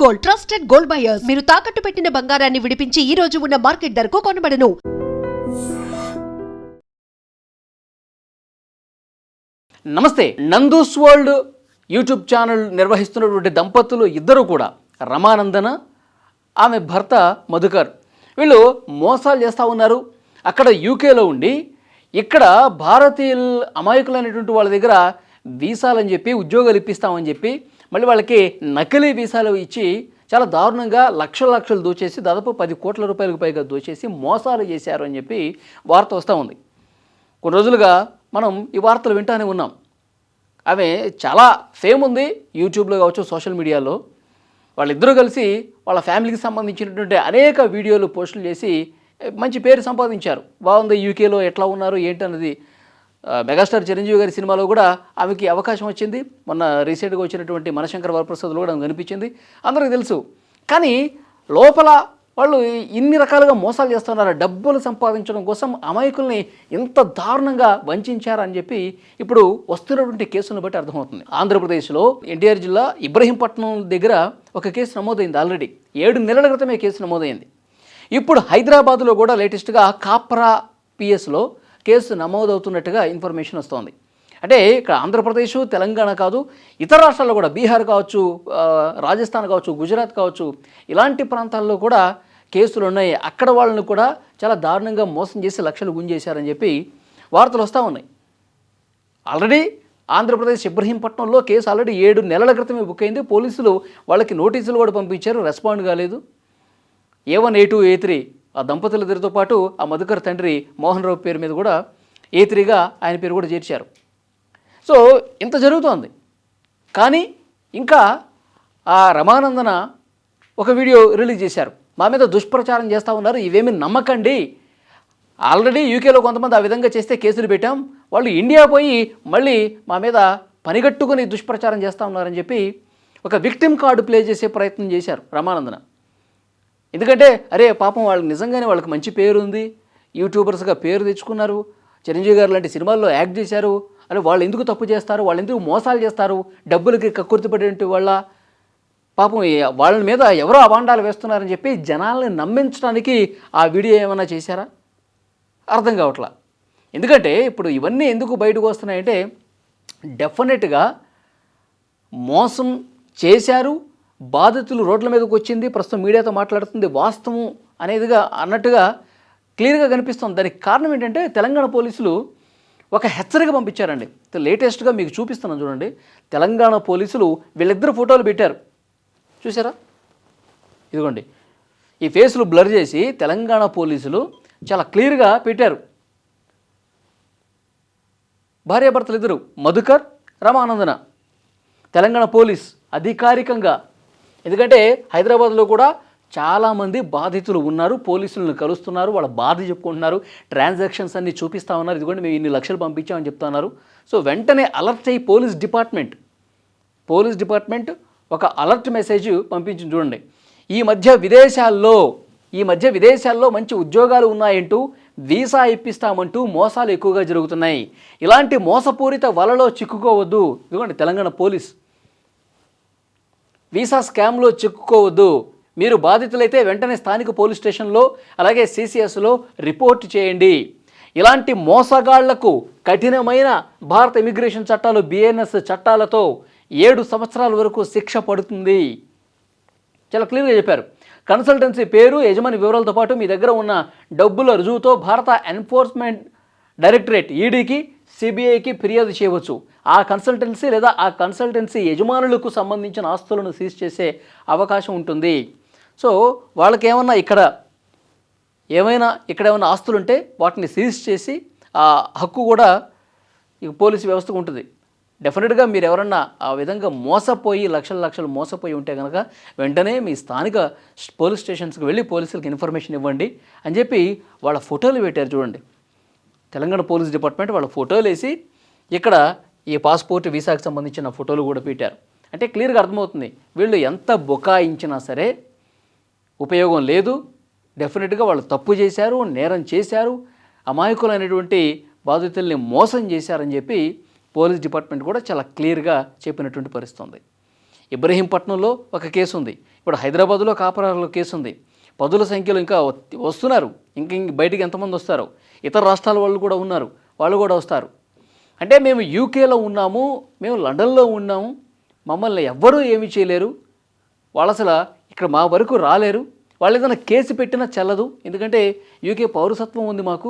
Gold, trusted gold buyers. మీరు తాకట్టు పెట్టిన బంగారాన్ని విడిపించి ఈ రోజు ఉన్న మార్కెట్ ధరకు కొనబడను. నమస్తే. నందూస్ వరల్డ్ యూట్యూబ్ ఛానల్ నిర్వహిస్తున్నటువంటి దంపతులు ఇద్దరు కూడా రమానందన, ఆమె భర్త మధుకర్, వీళ్ళు మోసాలు చేస్తూ ఉన్నారు. అక్కడ యూకేలో ఉండి ఇక్కడ భారతీయులు అమాయకులైనటువంటి వాళ్ళ దగ్గర వీసాలని చెప్పి ఉద్యోగాలు ఇప్పిస్తామని చెప్పి మళ్ళీ వాళ్ళకి నకిలీ వీసాలు ఇచ్చి చాలా దారుణంగా లక్షలు దోచేసి దాదాపు 10 కోట్ల రూపాయలకు పైగా దోచేసి మోసాలు చేశారు అని చెప్పి వార్త వస్తూ ఉంది. కొన్ని రోజులుగా మనం ఈ వార్తలు వింటానే ఉన్నాం. ఆమె చాలా ఫేమ్ ఉంది యూట్యూబ్లో కావచ్చు, సోషల్ మీడియాలో. వాళ్ళిద్దరూ కలిసి వాళ్ళ ఫ్యామిలీకి సంబంధించినటువంటి అనేక వీడియోలు పోస్టులు చేసి మంచి పేరు సంపాదించారు. బాగుంది, యూకేలో ఎట్లా ఉన్నారు ఏంటన్నది. మెగాస్టార్ చిరంజీవి గారి సినిమాలో కూడా ఆమెకి అవకాశం వచ్చింది. మొన్న రీసెంట్గా వచ్చినటువంటి మనశంకర్ వరప్రసాద్లో కూడా కనిపించింది, అందరికీ తెలుసు. కానీ లోపల వాళ్ళు ఇన్ని రకాలుగా మోసాలు చేస్తున్నారు. డబ్బులు సంపాదించడం కోసం అమాయకుల్ని ఇంత దారుణంగా వంచారని చెప్పి ఇప్పుడు వస్తున్నటువంటి కేసులను బట్టి అర్థమవుతుంది. ఆంధ్రప్రదేశ్లో ఎన్టీఆర్ జిల్లా ఇబ్రహీంపట్నం దగ్గర ఒక కేసు నమోదైంది. ఆల్రెడీ 7 నెలల క్రితమే కేసు నమోదైంది. ఇప్పుడు హైదరాబాద్లో కూడా లేటెస్ట్గా కాప్రా పిఎస్లో కేసు నమోదవుతున్నట్టుగా ఇన్ఫర్మేషన్ వస్తోంది. అంటే ఇక్కడ ఆంధ్రప్రదేశ్, తెలంగాణ కాదు, ఇతర రాష్ట్రాల్లో కూడా బీహార్ కావచ్చు, రాజస్థాన్ కావచ్చు, గుజరాత్ కావచ్చు, ఇలాంటి ప్రాంతాల్లో కూడా కేసులు ఉన్నాయి. అక్కడ వాళ్ళని కూడా చాలా దారుణంగా మోసం చేసి లక్షలు గుంజేశారని చెప్పి వార్తలు వస్తూ ఉన్నాయి. ఆల్రెడీ ఆంధ్రప్రదేశ్ ఇబ్రహీంపట్నంలో కేసు ఆల్రెడీ 7 నెలల క్రితమే బుక్ అయింది. పోలీసులు వాళ్ళకి నోటీసులు కూడా పంపించారు, రెస్పాండ్ కాలేదు. A1, A2, A3 ఆ దంపతుల ఇద్దరితో పాటు ఆ మధుకర్ తండ్రి మోహన్ రావు పేరు మీద కూడా A3గా ఆయన పేరు కూడా చేర్చారు. సో ఇంత జరుగుతోంది. కానీ ఇంకా ఆ రమానందన ఒక వీడియో రిలీజ్ చేశారు. మా మీద దుష్ప్రచారం చేస్తూ ఉన్నారు, ఇవేమీ నమ్మకండి. ఆల్రెడీ యూకేలో కొంతమంది ఆ విధంగా చేస్తే కేసులు పెట్టాం, వాళ్ళు ఇండియా పోయి మళ్ళీ మా మీద పనిగట్టుకుని దుష్ప్రచారం చేస్తూ ఉన్నారని చెప్పి ఒక విక్టిమ్ కార్డు ప్లే చేసే ప్రయత్నం చేశారు రమానందన. ఎందుకంటే అరే పాపం వాళ్ళకి నిజంగానే వాళ్ళకి మంచి పేరు ఉంది, యూట్యూబర్స్గా పేరు తెచ్చుకున్నారు, చిరంజీవి గారు లాంటి సినిమాల్లో యాక్ట్ చేశారు, అరే వాళ్ళు ఎందుకు తప్పు చేస్తారు, వాళ్ళు ఎందుకు మోసాలు చేస్తారు, డబ్బులకి కక్కుర్తిపడేటువంటి వాళ్ళ పాపం వాళ్ళ మీద ఎవరో అవాండాలు వేస్తున్నారని చెప్పి జనాల్ని నమ్మించడానికి ఆ వీడియో ఏమైనా చేశారా? అర్థం కావట్లా. ఎందుకంటే ఇప్పుడు ఇవన్నీ ఎందుకు బయటకు వస్తున్నాయంటే డెఫినెట్గా మోసం చేశారు, బాధితులు రోడ్ల మీదకి వచ్చింది, ప్రస్తుతం మీడియాతో మాట్లాడుతుంది, వాస్తవం అనేదిగా అన్నట్టుగా క్లియర్గా కనిపిస్తుంది. దానికి కారణం ఏంటంటే తెలంగాణ పోలీసులు ఒక హెచ్చరిక పంపించారండి. లేటెస్ట్గా మీకు చూపిస్తున్నాను చూడండి. తెలంగాణ పోలీసులు వీళ్ళిద్దరు ఫోటోలు పెట్టారు, చూసారా? ఇదిగోండి, ఈ ఫేస్లు బ్లర్ చేసి తెలంగాణ పోలీసులు చాలా క్లియర్గా పెట్టారు. భార్యాభర్తలు ఇద్దరు, మధుకర్, రమానందన. తెలంగాణ పోలీస్ అధికారికంగా, ఎందుకంటే హైదరాబాద్లో కూడా చాలామంది బాధితులు ఉన్నారు, పోలీసులను కలుస్తున్నారు, వాళ్ళ బాధ చెప్పుకుంటున్నారు, ట్రాన్సాక్షన్స్ అన్నీ చూపిస్తూ ఉన్నారు. ఇదిగోండి మేము ఇన్ని లక్షలు పంపించామని చెప్తున్నారు. సో వెంటనే అలర్ట్ అయ్యి పోలీస్ డిపార్ట్మెంట్ ఒక అలర్ట్ మెసేజ్ పంపించింది చూడండి. ఈ మధ్య విదేశాల్లో మంచి ఉద్యోగాలు ఉన్నాయంటూ వీసా ఇప్పిస్తామంటూ మోసాలు ఎక్కువగా జరుగుతున్నాయి, ఇలాంటి మోసపూరిత వలలో చిక్కుకోవద్దు. ఇదిగోండి తెలంగాణ పోలీస్, వీసా స్కామ్లో చిక్కుకోవద్దు, మీరు బాధితులైతే వెంటనే స్థానిక పోలీస్ స్టేషన్లో అలాగే CCSలో రిపోర్ట్ చేయండి. ఇలాంటి మోసగాళ్లకు కఠినమైన భారత ఇమిగ్రేషన్ చట్టాలు, BNS చట్టాలతో 7 సంవత్సరాల వరకు శిక్ష పడుతుంది. చాలా క్లియర్గా చెప్పారు. కన్సల్టెన్సీ పేరు, యజమాని వివరాలతో పాటు మీ దగ్గర ఉన్న డబ్బుల రుజువుతో భారత ఎన్ఫోర్స్మెంట్ డైరెక్టరేట్ EDకి, CBIకి ఫిర్యాదు చేయవచ్చు. ఆ కన్సల్టెన్సీ లేదా ఆ కన్సల్టెన్సీ యజమానులకు సంబంధించిన ఆస్తులను సీజ్ చేసే అవకాశం ఉంటుంది. సో వాళ్ళకి ఇక్కడ ఏమైనా ఆస్తులు ఉంటే వాటిని సీజ్ చేసి ఆ హక్కు కూడా ఈ పోలీసు వ్యవస్థకు ఉంటుంది. డెఫినెట్గా మీరు ఎవరన్నా ఆ విధంగా మోసపోయి లక్షలు మోసపోయి ఉంటే కనుక వెంటనే మీ స్థానిక పోలీస్ స్టేషన్స్కి వెళ్ళి పోలీసులకు ఇన్ఫర్మేషన్ ఇవ్వండి అని చెప్పి వాళ్ళ ఫోటోలు పెట్టారు చూడండి. తెలంగాణ పోలీస్ డిపార్ట్మెంట్ వాళ్ళ ఫోటోలు వేసి ఇక్కడ ఈ పాస్పోర్ట్, వీసాకి సంబంధించిన ఫోటోలు కూడా పెట్టారు. అంటే క్లియర్గా అర్థమవుతుంది వీళ్ళు ఎంత బుకాయించినా సరే ఉపయోగం లేదు. డెఫినెట్గా వాళ్ళు తప్పు చేశారు, నేరం చేశారు, అమాయకులైనటువంటి బాధితుల్ని మోసం చేశారని చెప్పి పోలీస్ డిపార్ట్మెంట్ కూడా చాలా క్లియర్గా చెప్పినటువంటి పరిస్థితి ఉంది. ఇబ్రహీంపట్నంలో ఒక కేసు ఉంది, ఇప్పుడు హైదరాబాద్లో కాపురాలో కేసు ఉంది. పదుల సంఖ్యలో ఇంకా వస్తున్నారు. ఇంక బయటికి ఎంతమంది వస్తారో, ఇతర రాష్ట్రాల వాళ్ళు కూడా ఉన్నారు, వాళ్ళు కూడా వస్తారు. అంటే మేము యూకేలో ఉన్నాము, మేము లండన్లో ఉన్నాము, మమ్మల్ని ఎవ్వరూ ఏమీ చేయలేరు, వాళ్ళు అసలు ఇక్కడ మా వరకు రాలేరు, వాళ్ళు ఏదైనా కేసు పెట్టినా చెల్లదు, ఎందుకంటే యూకే పౌరసత్వం ఉంది మాకు,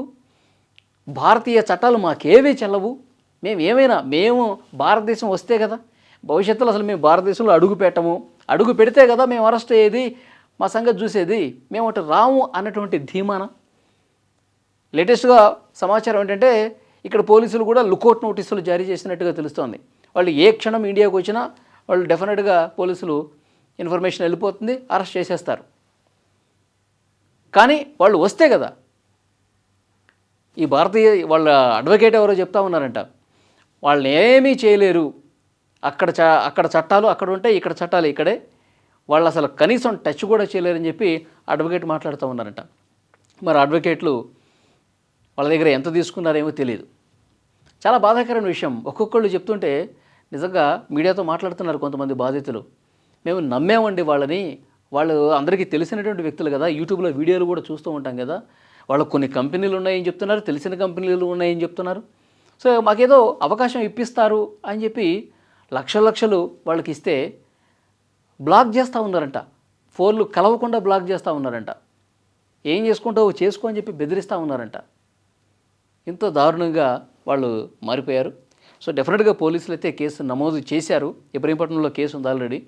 భారతీయ చట్టాలు మాకేవీ చెల్లవు, మేము భారతదేశం వస్తే కదా భవిష్యత్తులో అసలు మేము భారతదేశంలో అడుగు పెట్టము, అడుగు పెడితే కదా మేము అరెస్ట్ అయ్యేది, మా సంగతి చూసేది, మేము అటు రాము అన్నటువంటి ధీమాన. లేటెస్ట్గా సమాచారం ఏంటంటే ఇక్కడ పోలీసులు కూడా లుకౌట్ నోటీసులు జారీ చేసినట్టుగా తెలుస్తోంది. వాళ్ళు ఏ క్షణం ఇండియాకు వచ్చినా వాళ్ళు డెఫినెట్గా పోలీసులు ఇన్ఫర్మేషన్ వెళ్ళిపోతుంది, అరెస్ట్ చేసేస్తారు. కానీ వాళ్ళు వస్తే కదా, ఈ భారతీయ వాళ్ళ అడ్వకేట్ ఎవరో చెప్తా ఉన్నారంట, వాళ్ళని ఏమీ చేయలేరు, అక్కడ చట్టాలు అక్కడ ఉంటాయి, ఇక్కడ చట్టాలు ఇక్కడే, వాళ్ళు అసలు కనీసం టచ్ కూడా చేయలేరని చెప్పి అడ్వకేట్ మాట్లాడుతూ ఉన్నారంట. మరి అడ్వకేట్లు వాళ్ళ దగ్గర ఎంత తీసుకున్నారేమో తెలియదు. చాలా బాధాకరమైన విషయం. ఒక్కొక్కళ్ళు చెప్తుంటే నిజంగా మీడియాతో మాట్లాడుతున్నారు కొంతమంది బాధితులు, మేము నమ్మేమండి వాళ్ళని, వాళ్ళు అందరికీ తెలిసినటువంటి వ్యక్తులు కదా, యూట్యూబ్లో వీడియోలు కూడా చూస్తూ ఉంటాం కదా, వాళ్ళకు కొన్ని కంపెనీలు ఉన్నాయని చెప్తున్నారు, తెలిసిన కంపెనీలు ఉన్నాయని చెప్తున్నారు, సో మాకేదో అవకాశం ఇప్పిస్తారు అని చెప్పి లక్షలు వాళ్ళకి ఇస్తే బ్లాక్ చేస్తూ ఉన్నారంట, ఫోన్లు కలవకుండా బ్లాక్ చేస్తూ ఉన్నారంట, ఏం చేసుకుంటావో చేసుకో అని చెప్పి బెదిరిస్తూ ఉన్నారంట. ఇంత దారుణంగా వాళ్ళు మారిపోయారు. సో డెఫినెట్గా పోలీసులు అయితే కేసు నమోదు చేశారు. ఇబ్రహీంపట్నంలో కేసు ఉంది ఆల్రెడీ,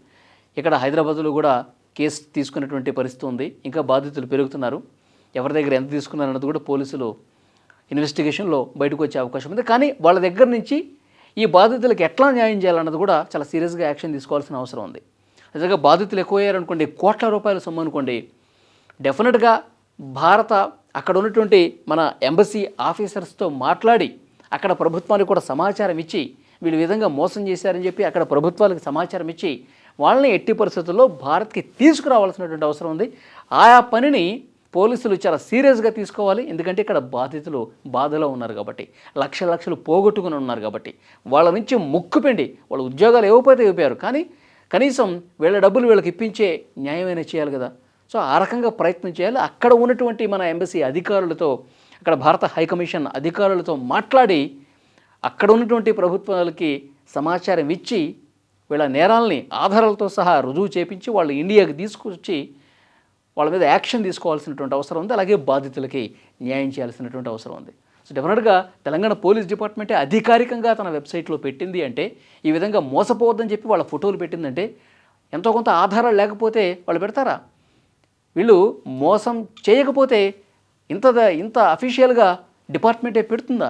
ఇక్కడ హైదరాబాద్లో కూడా కేసు తీసుకునేటువంటి పరిస్థితి ఉంది. ఇంకా బాధితులు పెరుగుతున్నారు, ఎవరి దగ్గర ఎంత తీసుకున్నారన్నది కూడా పోలీసులు ఇన్వెస్టిగేషన్లో బయటకు వచ్చే అవకాశం ఉంది. కానీ వాళ్ళ దగ్గర నుంచి ఈ బాధితులకు ఎట్లా న్యాయం చేయాలన్నది కూడా చాలా సీరియస్గా యాక్షన్ తీసుకోవాల్సిన అవసరం ఉంది. నిజంగా బాధితులు ఎక్కువయ్యారనుకోండి, కోట్ల రూపాయల సొమ్ము అనుకోండి, డెఫినెట్గా భారత అక్కడ ఉన్నటువంటి మన ఎంబసీ ఆఫీసర్స్తో మాట్లాడి అక్కడ ప్రభుత్వానికి కూడా సమాచారం ఇచ్చి వీళ్ళు విధంగా మోసం చేశారని చెప్పి అక్కడ ప్రభుత్వాలకు సమాచారం ఇచ్చి వాళ్ళని ఎట్టి పరిస్థితుల్లో భారత్కి తీసుకురావాల్సినటువంటి అవసరం ఉంది. ఆయా పనిని పోలీసులు చాలా సీరియస్గా తీసుకోవాలి. ఎందుకంటే ఇక్కడ బాధితులు బాధలో ఉన్నారు కాబట్టి, లక్షలు పోగొట్టుకుని ఉన్నారు కాబట్టి, వాళ్ళ నుంచి ముక్కుపిండి వాళ్ళ ఉద్యోగాలు ఇవ్వకపోతే ఇవ్వరు, కానీ కనీసం వీళ్ళ డబ్బులు వీళ్ళకి ఇప్పించే న్యాయమైన చేయాలి కదా. సో ఆ రకంగా ప్రయత్నం చేయాలి. అక్కడ ఉన్నటువంటి మన ఎంబసీ అధికారులతో, అక్కడ భారత హైకమిషన్ అధికారులతో మాట్లాడి అక్కడ ఉన్నటువంటి ప్రభుత్వాలకి సమాచారం ఇచ్చి వీళ్ళ నేరాలని ఆధారాలతో సహా రుజువు చేపించి వాళ్ళు ఇండియాకి తీసుకొచ్చి వాళ్ళ మీద యాక్షన్ తీసుకోవాల్సినటువంటి అవసరం ఉంది. అలాగే బాధితులకి న్యాయం చేయాల్సినటువంటి అవసరం ఉంది. సో డెఫినెట్గా తెలంగాణ పోలీస్ డిపార్ట్మెంటే అధికారికంగా తన వెబ్సైట్లో పెట్టింది అంటే, ఈ విధంగా మోసపోవద్దని చెప్పి వాళ్ళ ఫోటోలు పెట్టిందంటే, ఎంతో కొంత ఆధారాలు లేకపోతే వాళ్ళు పెడతారా? వీళ్ళు మోసం చేయకపోతే ఇంత అఫీషియల్గా డిపార్ట్మెంటే పెడుతుందా?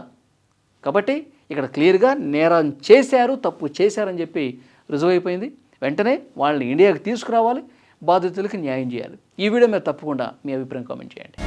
కాబట్టి ఇక్కడ క్లియర్గా నేరం చేశారు, తప్పు చేశారని చెప్పి రుజువైపోయింది. వెంటనే వాళ్ళని ఇండియాకి తీసుకురావాలి, బాధితులకి న్యాయం చేయాలి. ఈ వీడియో మీద తప్పకుండా మీ అభిప్రాయం కామెంట్ చేయండి.